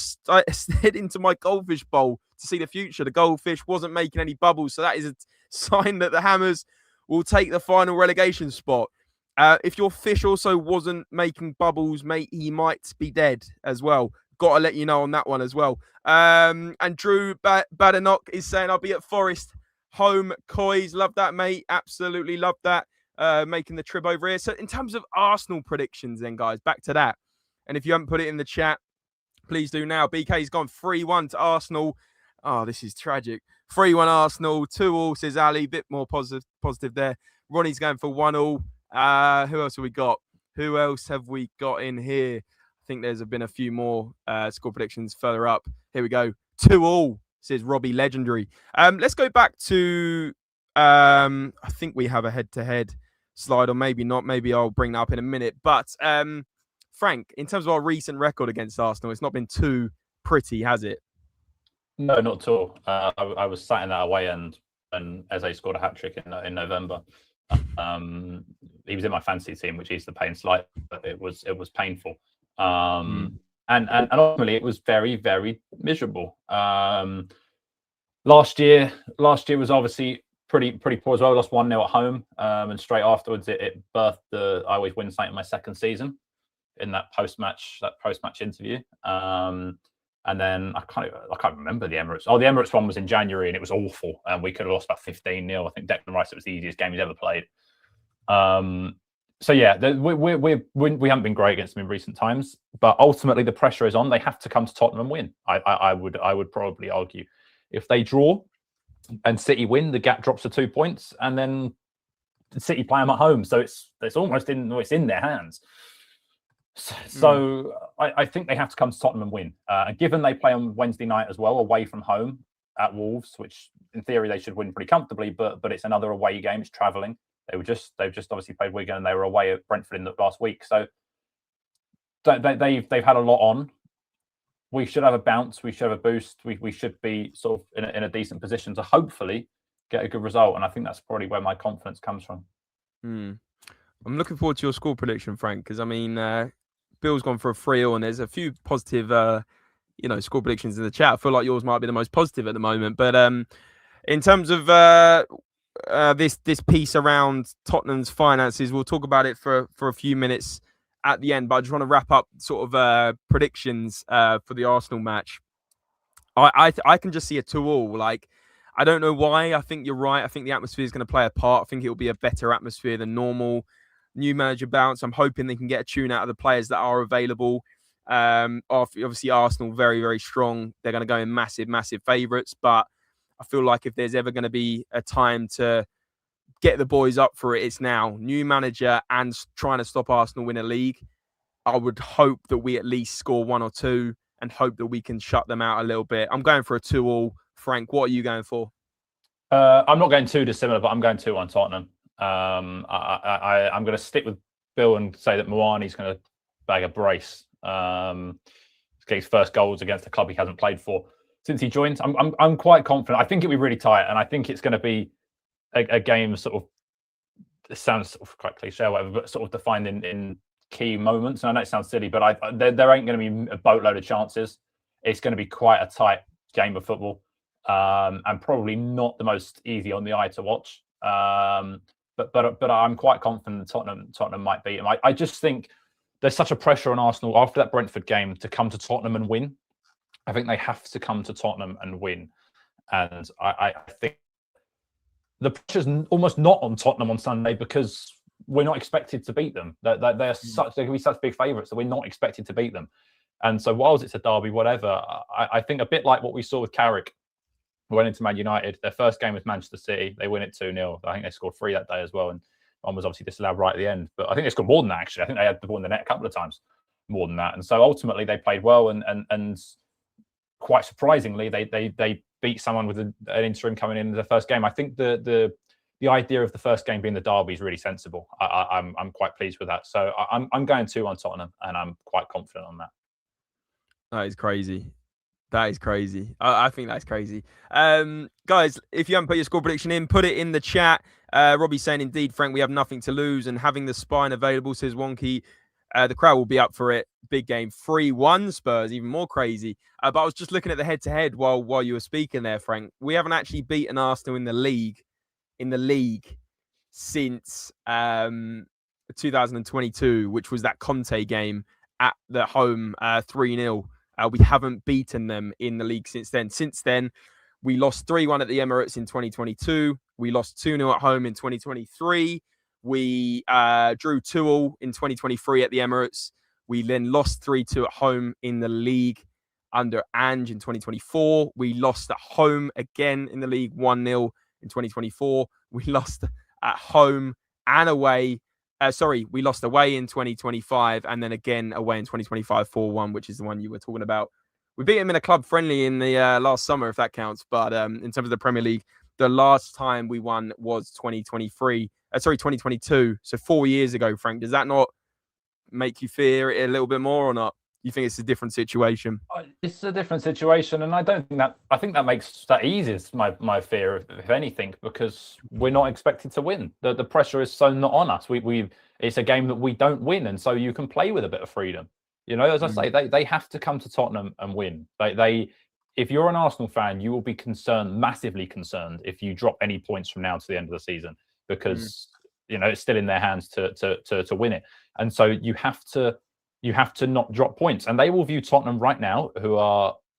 stared into my goldfish bowl to see the future. The goldfish wasn't making any bubbles. So that is a sign that the Hammers will take the final relegation spot. If your fish also wasn't making bubbles, mate, he might be dead as well. Got to let you know on that one as well. And Drew Badenoch is saying, I'll be at Forest home Coys. Love that, mate. Absolutely love that. Making the trip over here. So in terms of Arsenal predictions then, guys, back to that. And if you haven't put it in the chat, please do now. BK's gone 3-1 to Arsenal. Oh, this is tragic. 3-1 Arsenal. 2-2, says Ali. Bit more positive there. Ronnie's going for 1-1. Who else have we got? Who else have we got in here? I think there's been a few more score predictions further up. Here we go. 2-2, says Robbie Legendary. Let's go back to, I think we have a head-to-head slide, or maybe not. Maybe I'll bring that up in a minute. But Frank, in terms of our recent record against Arsenal, it's not been too pretty, has it? No, not at all. I was sat in that away end and Eze scored a hat-trick in November. He was in my fantasy team, which is the pain slight, but it was painful. And ultimately it was very, very miserable. Last year was obviously pretty poor as well. We lost 1-0 at home, and straight afterwards it birthed the I always win something in my second season in that post-match interview. And then I can't remember the Emirates. Oh, the Emirates one was in January and it was awful, and we could have lost about 15-0. I think Declan Rice, it was the easiest game he's ever played. So yeah, we haven't been great against them in recent times, but ultimately the pressure is on. They have to come to Tottenham and win. I would probably argue if they draw and City win, the gap drops to 2 points, and then City play them at home, so it's almost in their hands. So I think they have to come to Tottenham and win. Given they play on Wednesday night as well, away from home at Wolves, which in theory they should win pretty comfortably, but it's another away game. It's travelling. They've just obviously played Wigan and they were away at Brentford in the last week. So they've had a lot on. We should have a bounce. We should have a boost. We should be sort of in a decent position to hopefully get a good result. And I think that's probably where my confidence comes from. I'm looking forward to your score prediction, Frank, because I mean, Bill's gone for a 3-0 and there's a few positive, score predictions in the chat. I feel like yours might be the most positive at the moment. But in terms of this piece around Tottenham's finances, we'll talk about it for a few minutes at the end. But I just want to wrap up sort of predictions for the Arsenal match. I can just see a 2-2. Like, I don't know why. I think you're right. I think the atmosphere is going to play a part. I think it will be a better atmosphere than normal. New manager bounce. I'm hoping they can get a tune out of the players that are available. Obviously, Arsenal very, very strong. They're going to go in massive, massive favourites. But I feel like if there's ever going to be a time to get the boys up for it, it's now. New manager and trying to stop Arsenal win a league. I would hope that we at least score 1 or 2 and hope that we can shut them out a little bit. I'm going for a 2-2. Frank, what are you going for? I'm not going too dissimilar, but I'm going 2-1 Tottenham. I'm going to stick with Bill and say that Muani's going to bag a brace. Get his first goals against a club he hasn't played for since he joined. I'm quite confident. I think it'll be really tight, and I think it's going to be a game sort of. It sounds sort of quite cliche, or whatever, but sort of defined in key moments. And I know it sounds silly, but there ain't going to be a boatload of chances. It's going to be quite a tight game of football, and probably not the most easy on the eye to watch. But I'm quite confident Tottenham might beat him. I just think there's such a pressure on Arsenal after that Brentford game to come to Tottenham and win. I think they have to come to Tottenham and win. And I think the pressure's almost not on Tottenham on Sunday because we're not expected to beat them. They can be such big favourites that we're not expected to beat them. And so whilst it's a derby, whatever, I think a bit like what we saw with Carrick, went into Man United. Their first game was Manchester City. They win it 2-0. I think they scored 3 that day as well. And one was obviously disallowed right at the end. But I think they scored more than that, actually. I think they had the ball in the net a couple of times more than that. And so ultimately they played well. And quite surprisingly, they beat someone with an interim coming in the first game. I think the idea of the first game being the derby is really sensible. I'm quite pleased with that. So I'm going 2 on Tottenham, and I'm quite confident on that. That is crazy. That is crazy. I think that's crazy. Guys, if you haven't put your score prediction in, put it in the chat. Robbie's saying, indeed, Frank, we have nothing to lose. And having the spine available, says Wonky, the crowd will be up for it. Big game. 3-1 Spurs, even more crazy. But I was just looking at the head-to-head while you were speaking there, Frank. We haven't actually beaten Arsenal in the league since 2022, which was that Conte game at the home 3-0. We haven't beaten them in the league since then. Since then, we lost 3-1 at the Emirates in 2022. We lost 2-0 at home in 2023. We drew 2-2 in 2023 at the Emirates. We then lost 3-2 at home in the league under Ange in 2024. We lost at home again in the league 1-0 in 2024. We lost at home and away. We lost away in 2025 and then again away in 2025 4-1, which is the one you were talking about. We beat him in a club friendly in the last summer, if that counts. But in terms of the Premier League, the last time we won was 2022. So 4 years ago, Frank. Does that not make you fear it a little bit more or not? You think it's a different situation? It's a different situation, and I think that makes that eases my fear, if anything, because we're not expected to win. The pressure is so not on us. It's a game that we don't win, and so you can play with a bit of freedom. You know, as I say, they have to come to Tottenham and win. If you're an Arsenal fan, you will be massively concerned, if you drop any points from now to the end of the season, because you know it's still in their hands to win it, and so you have to not drop points. And they will view Tottenham right now, who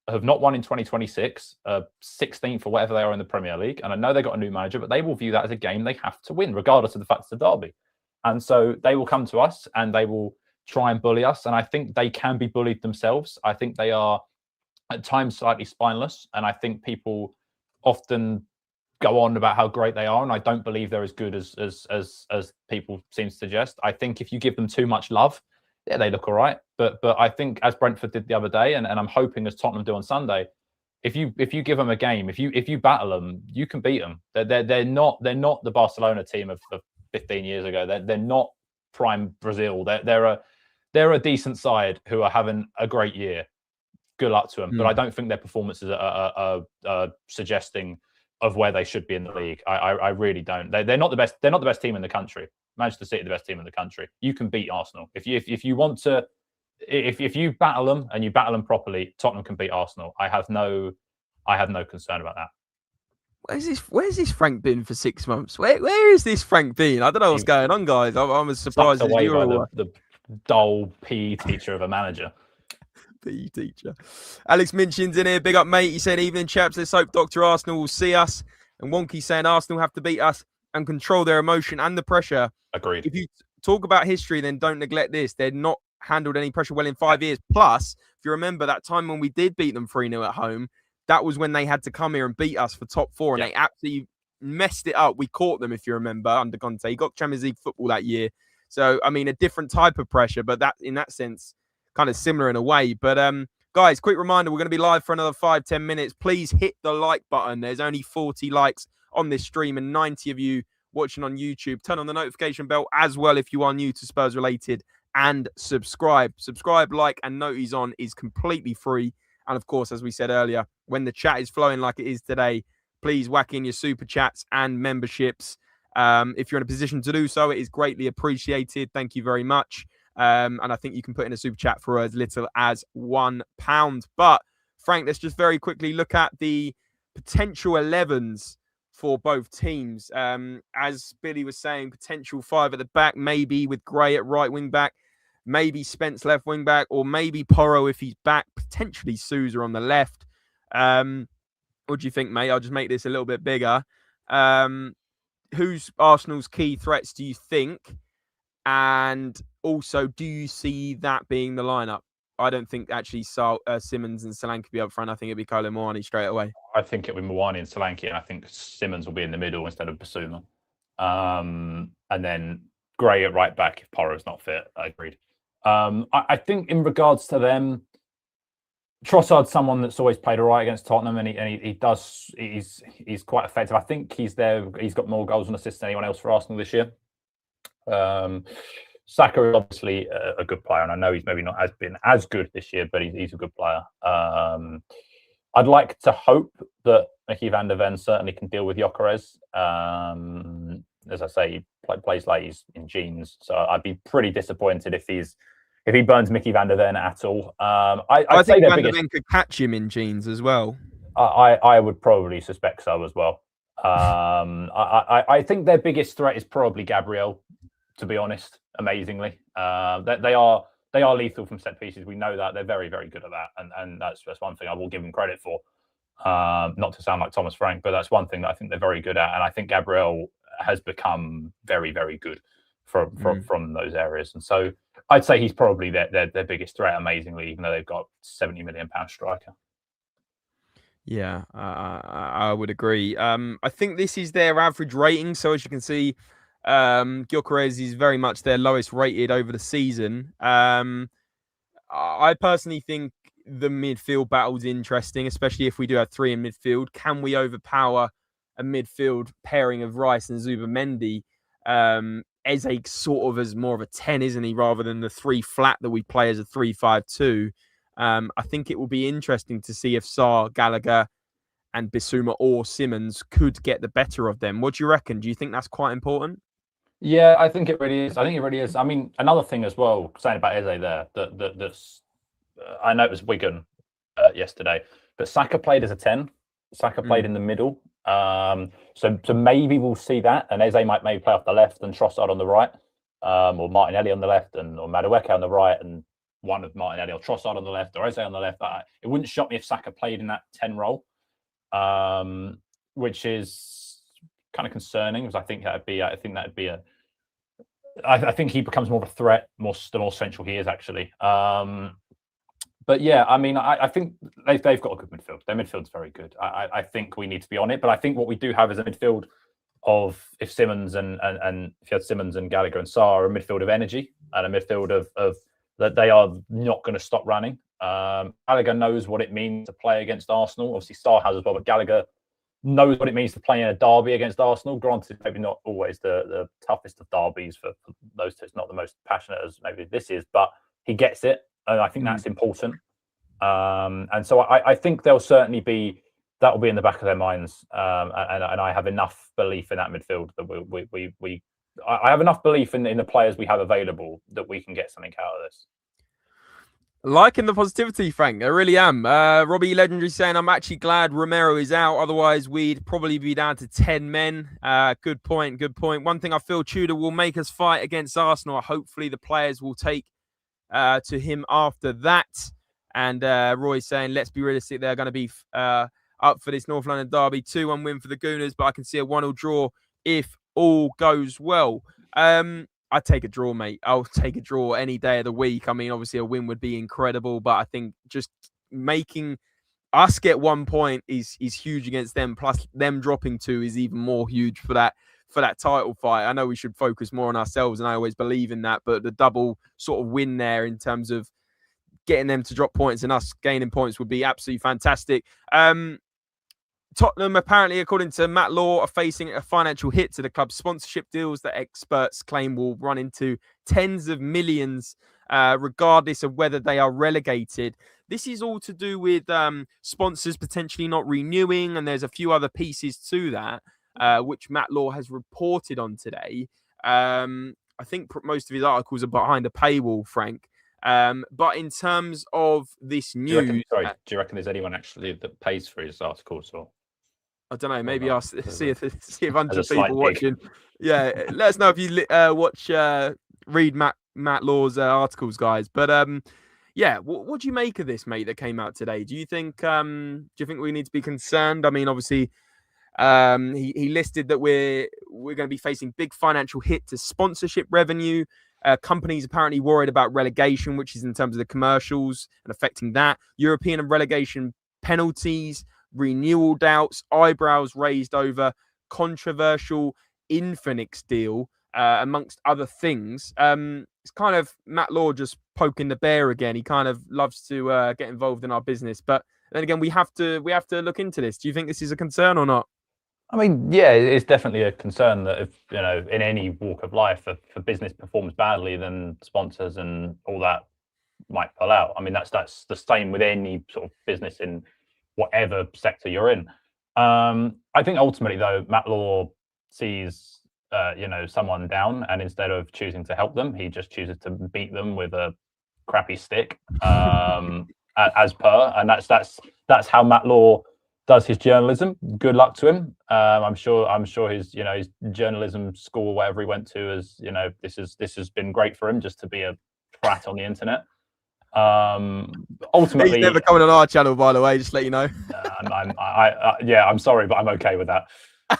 have not won in 2026, 16th or whatever they are in the Premier League. And I know they got a new manager, but they will view that as a game they have to win, regardless of the fact it's a derby. And so they will come to us and they will try and bully us. And I think they can be bullied themselves. I think they are at times slightly spineless. And I think people often go on about how great they are. And I don't believe they're as good as people seem to suggest. I think if you give them too much love, yeah, they look all right. But I think, as Brentford did the other day, and I'm hoping as Tottenham do on Sunday, if you give them a game, if you battle them, you can beat them. They're not the Barcelona team of 15 years ago. They're not prime Brazil. They're a decent side who are having a great year. Good luck to them. But I don't think their performances are suggesting of where they should be in the league. I really don't. They're not the best. They're not the best team in the country. Manchester City, the best team in the country. You can beat Arsenal if you want to. If you battle them and you battle them properly, Tottenham can beat Arsenal. I have no concern about that. Where's this Frank been for 6 months? Where is this Frank been? I don't know what's going on, guys. I'm as surprised as you are. The dull PE teacher of a manager. PE teacher. Alex Minchin's in here. Big up, mate. He said, "Evening, chaps. Let's hope Dr. Arsenal will see us." And Wonky saying Arsenal have to beat us and control their emotion and the pressure. Agreed. If you talk about history, then don't neglect this. They're not handled any pressure well in 5 years. Plus, if you remember that time when we did beat them 3-0 at home, that was when they had to come here and beat us for top 4, and they absolutely messed it up. We caught them, if you remember, under Conte. He got Champions League football that year. So, I mean, a different type of pressure, but that, in that sense, kind of similar in a way. But, guys, quick reminder, we're going to be live for another 5-10 minutes. Please hit the like button. There's only 40 likes on this stream and 90 of you watching on YouTube. Turn on the notification bell as well if you are new to Spurs Related, and subscribe. Subscribe, like, and noties on is completely free. And of course, as we said earlier, when the chat is flowing like it is today, please whack in your super chats and memberships. If you're in a position to do so, it is greatly appreciated. Thank you very much. And I think you can put in a super chat for as little as £1. But Frank, let's just very quickly look at the potential 11s for both teams. As Billie was saying, potential 5 at the back, maybe with Gray at right wing back, maybe Spence left wing back, or maybe Porro if he's back, potentially Sousa on the left. What do you think, mate? I'll just make this a little bit bigger. Who's Arsenal's key threats, do you think? And also, do you see that being the lineup? I don't think actually Simmons and Solanke be up front. I think it'd be Kolo Muani straight away. I think it'll be Muani and Solanke, and I think Simmons will be in the middle instead of Basuma. And then Gray at right back if Porro's not fit. I agreed. I think in regards to them, Trossard's someone that's always played all right against Tottenham, and he's quite effective. I think he's got more goals and assists than anyone else for Arsenal this year. Saka is obviously a good player, and I know he's maybe not been as good this year, but he's a good player. I'd like to hope that Mickey van der Ven certainly can deal with Gyökeres. As I say, he plays like he's in jeans, so I'd be pretty disappointed if he burns Mickey van der Ven at all. I think Van der Ven could catch him in jeans as well. I would probably suspect so as well. I think their biggest threat is probably Gabriel, to be honest. Amazingly, they are lethal from set pieces. We know that they're very, very good at that, and that's one thing I will give them credit for. Not to sound like Thomas Frank, but that's one thing that I think they're very good at, and I think Gabriel has become very, very good from those areas. And so I'd say he's probably their biggest threat. Amazingly, even though they've got £70 million striker. Yeah, I would agree. I think this is their average rating. So as you can see, Gyökeres is very much their lowest rated over the season. I personally think the midfield battle is interesting, especially if we do have three in midfield. Can we overpower a midfield pairing of Rice and Zubamendi? Eze sort of as more of a 10, isn't he, rather than the 3 flat that we play as a 3-5-2. I think it will be interesting to see if Sarr, Gallagher, and Bissouma or Simmons could get the better of them. What do you reckon? Do you think that's quite important? Yeah, I think it really is. I mean, another thing as well, saying about Eze there, that's I know it was Wigan yesterday, but Saka played as a 10. Saka played in the middle. So maybe we'll see that, and Eze might maybe play off the left and Trossard on the right, or Martinelli on the left or Madueke on the right, and one of Martinelli or Trossard on the left or Eze on the left. It wouldn't shock me if Saka played in that 10 role, which is kind of concerning because I think he becomes more of a threat the more central he is actually. But yeah, I mean, I think they've got a good midfield. Their midfield's very good. I think we need to be on it, but I think what we do have is a midfield of if Simmons and if you had Simmons and Gallagher and Sarr, a midfield of energy and a midfield of that they are not going to stop running. Gallagher knows what it means to play against Arsenal. Obviously, Sarr has as well, but Gallagher knows what it means to play in a derby against Arsenal. Granted, maybe not always the toughest of derbies for those two. It's not the most passionate as maybe this is, but he gets it. And I think that's important. And so I think that will be in the back of their minds. And I have enough belief in that midfield that I have enough belief in the players we have available that we can get something out of this. Liking the positivity, Frank. I really am. Robbie Legendary saying, I'm actually glad Romero is out. Otherwise, we'd probably be down to 10 men. Good point. One thing I feel Tudor will make us fight against Arsenal. Hopefully the players will take to him after that. And Roy's saying, let's be realistic. They're going to be up for this North London derby. 2-1 win for the Gooners, but I can see a 1-0 draw if all goes well. I'd take a draw, mate. I'll take a draw any day of the week. I mean, obviously a win would be incredible, but I think just making us get 1 point is huge against them. Plus them dropping 2 is even more huge for that title fight. I know we should focus more on ourselves, and I always believe in that, but the double sort of win there in terms of getting them to drop points and us gaining points would be absolutely fantastic. Tottenham, apparently, according to Matt Law, are facing a financial hit to the club's sponsorship deals that experts claim will run into tens of millions, regardless of whether they are relegated. This is all to do with sponsors potentially not renewing, and there's a few other pieces to that, which Matt Law has reported on today. I think most of his articles are behind a paywall, Frank. But in terms of this news... Do you reckon there's anyone actually that pays for his articles? Or I don't know. Maybe I'll see if 100 people watching. Yeah, let us know if you read Matt Law's articles, guys. But yeah, what do you make of this, mate? That came out today. Do you think we need to be concerned? I mean, obviously, he listed that we're going to be facing big financial hit to sponsorship revenue. Companies apparently worried about relegation, which is in terms of the commercials and affecting that. European and relegation penalties, renewal doubts, eyebrows raised over controversial Infinix deal, amongst other things. It's kind of Matt Law just poking the bear again. He kind of loves to get involved in our business, but then again, we have to look into this. Do you think this is a concern or not? I mean, yeah, it's definitely a concern that if, in any walk of life, if business performs badly, then sponsors and all that might pull out. I mean, that's the same with any sort of business in whatever sector you're in. I think ultimately, though, Matt Law sees, someone down, and instead of choosing to help them, he just chooses to beat them with a crappy stick, as per, and that's how Matt Law does his journalism. Good luck to him. I'm sure his his journalism school, whatever he went to, is this has been great for him, just to be a twat on the internet. Ultimately, he's never coming on our channel, by the way. Just let you know. I'm sorry, but I'm okay with that.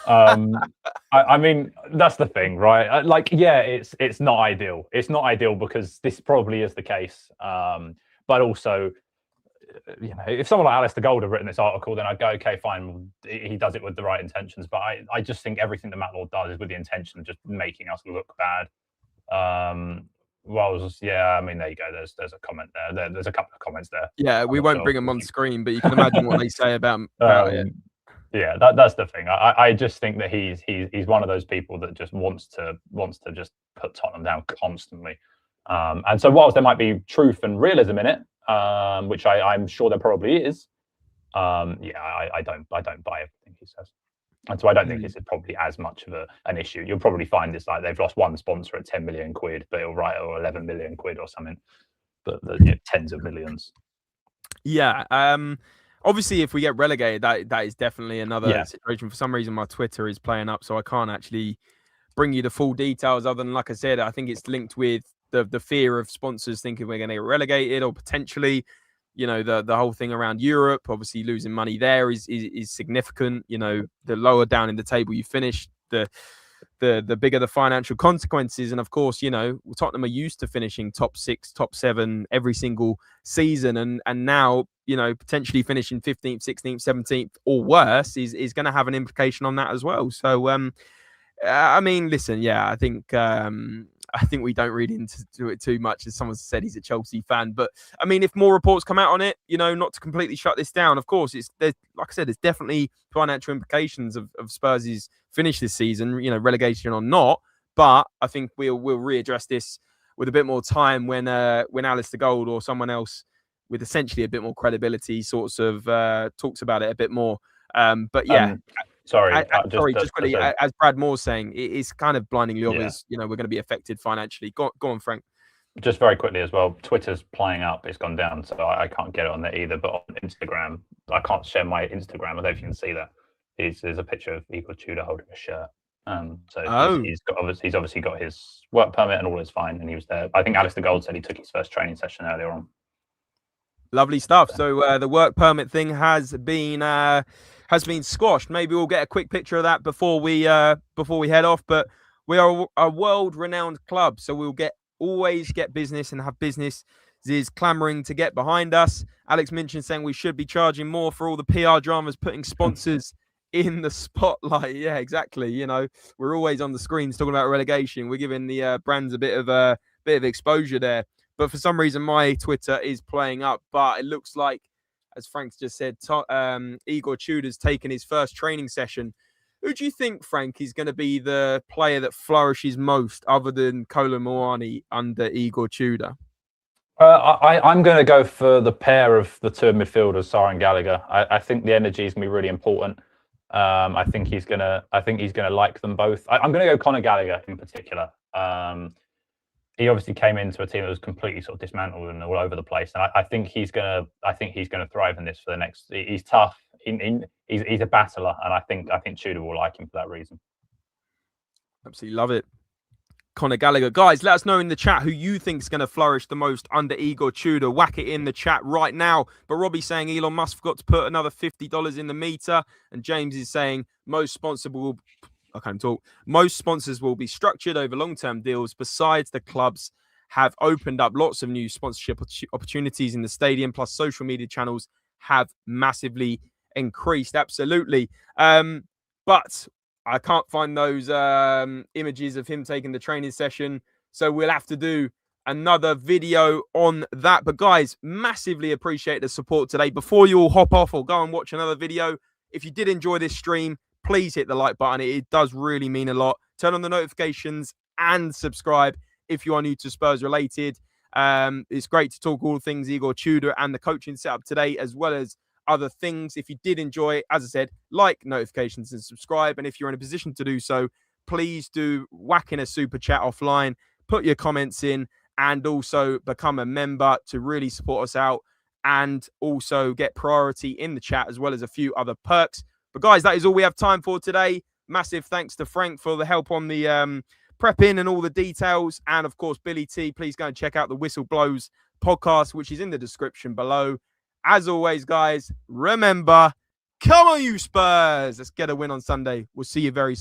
I mean, that's the thing, right? It's not ideal. It's not ideal because this probably is the case. But also, if someone like Alistair Gold had written this article, then I'd go, okay, fine, he does it with the right intentions. But I just think everything that Matt Law does is with the intention of just making us look bad. I mean, there you go. There's a comment there. There's a couple of comments there. Yeah, we won't bring them on screen, but you can imagine what they say about it. Yeah, that's the thing. I just think that he's one of those people that just wants to just put Tottenham down constantly. And so whilst there might be truth and realism in it, which I'm sure there probably is, I don't buy everything he says. And so I don't think this is probably as much of an issue. You'll probably find it's like they've lost one sponsor at 10 million quid, but he'll write or 11 million quid or something, but tens of millions. Yeah. Obviously, if we get relegated, that is definitely another situation. For some reason, my Twitter is playing up, so I can't actually bring you the full details. Other than, like I said, I think it's linked with the fear of sponsors thinking we're going to get relegated, or potentially, the whole thing around Europe. Obviously, losing money there is significant. The lower down in the table you finish, the bigger the financial consequences. And of course, Tottenham are used to finishing top 6, top 7 every single season, and now potentially finishing 15th, 16th, 17th or worse is going to have an implication on that as well. So I mean, listen, I think we don't read into it too much. As someone said, he's a Chelsea fan, but I mean, if more reports come out on it, not to completely shut this down, of course, like I said, there's definitely financial implications of Spurs' finish this season, relegation or not. But I think we'll readdress this with a bit more time when Alistair Gold or someone else with essentially a bit more credibility sorts of talks about it a bit more. But yeah. Just quickly, as Brad Moore's saying, it is kind of blindingly obvious, we're going to be affected financially. Go on, Frank. Just very quickly as well, Twitter's playing up. It's gone down, so I can't get it on there either. But on Instagram, I can't share my Instagram. I don't know if you can see that. There's a picture of Igor Tudor holding a shirt. He's obviously got his work permit and all is fine, and he was there. I think Alistair Gold said he took his first training session earlier on. Lovely stuff. So the work permit thing has been squashed. Maybe we'll get a quick picture of that before we head off. But we are a world-renowned club, so we'll always get business and have business is clamoring to get behind us. Alex Minchin saying we should be charging more for all the PR dramas, putting sponsors in the spotlight. Yeah, exactly. We're always on the screens talking about relegation. We're giving the brands a bit of exposure there. But for some reason, my Twitter is playing up. But it looks like, as Frank's just said, Igor Tudor's taken his first training session. Who do you think, Frank, is going to be the player that flourishes most other than Kolo Muani under Igor Tudor? I'm going to go for the pair of the two midfielders, Sarr and Gallagher. I think the energy is going to be really important. I think he's going to like them both. I'm going to go Conor Gallagher in particular. He obviously came into a team that was completely sort of dismantled and all over the place, and I think he's going to thrive in this for the next. He's tough. He's a battler, and I think Tudor will like him for that reason. Absolutely love it. Conor Gallagher. Guys, let us know in the chat who you think is going to flourish the most under Igor Tudor. Whack it in the chat right now. But Robbie's saying Elon Musk forgot to put another $50 in the meter. And James is saying most sponsor will I can't talk. Most sponsors will be structured over long-term deals. Besides, the clubs have opened up lots of new sponsorship opportunities in the stadium, plus social media channels have massively increased. Absolutely. But I can't find those images of him taking the training session. So we'll have to do another video on that. But guys, massively appreciate the support today. Before you all hop off or go and watch another video, if you did enjoy this stream, please hit the like button. It does really mean a lot. Turn on the notifications and subscribe if you are new to Spurs Related. It's great to talk all things Igor Tudor and the coaching setup today, as well as other things. If you did enjoy it, as I said, like, notifications and subscribe. And if you're in a position to do so, please do whack in a super chat offline, put your comments in, and also become a member to really support us out and also get priority in the chat, as well as a few other perks. But guys, that is all we have time for today. Massive thanks to Frank for the help on the prepping and all the details. And of course, Billie T, please go and check out the Whistle Blows podcast, which is in the description below. As always, guys, remember, come on you Spurs. Let's get a win on Sunday. We'll see you very soon.